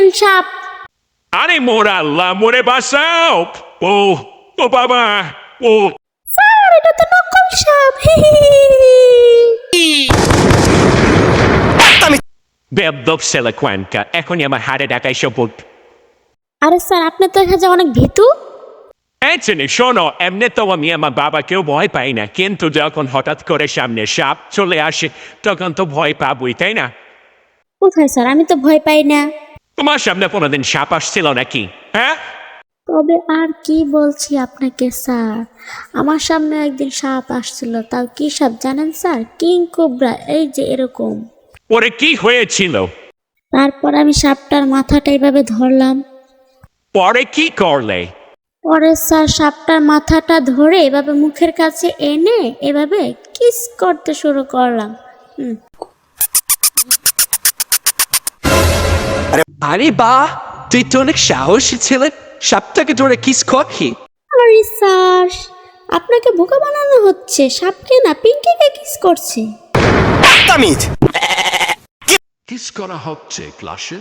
দেখেন সাপ। আরে মোর আল্লাহ, মোরে বাঁচাও। ও ও বাবা, ও স্যার এটা তো নকল সাপ। বেদব ছেলে কোয়ানকা, এখনই আমার হাড়ে ডাকাই সবুত। আরে স্যার আপনি তো দেখা যায় অনেক ভীতু। অ্যান্টনি শোনো, এমনি তো আমি আমার বাবাকেও ভয় পাই না, কিন্তু যখন হঠাৎ করে সামনে সাপ চলে আসে তখন তো ভয় পাবই, তাই না? কোথায় স্যার, আমি তো ভয় পাই না। তোমার সামনে কোনোদিন সাপ আসছিল নাকি? হ্যাঁ, তবে আর কি বলছি আপনাকে স্যার, আমার সামনে একদিন সাপ আসছিল, তাও কি সাপ জানেন স্যার? কিং কোবরা, এই যে এরকম। ওরে কি হয়েছিল? তারপর আমি সাপটার মাথাটা এইভাবে ধরলাম। পরে কি করলে? পরে স্যার সাপটার মাথাটা ধরে এভাবে মুখের কাছে এনে এভাবে কিস করতে শুরু করলাম। আরে বাহ, তুই তো অনেক সাহসী ছেলে, সাপটাকে ধরে কিস করবি? আরে স্যার আপনাকে বোকা বানানো হচ্ছে, সাপকে না পিঙ্কিকে কিস করছে। তামিজ কিস করা হচ্ছে ক্লাসে?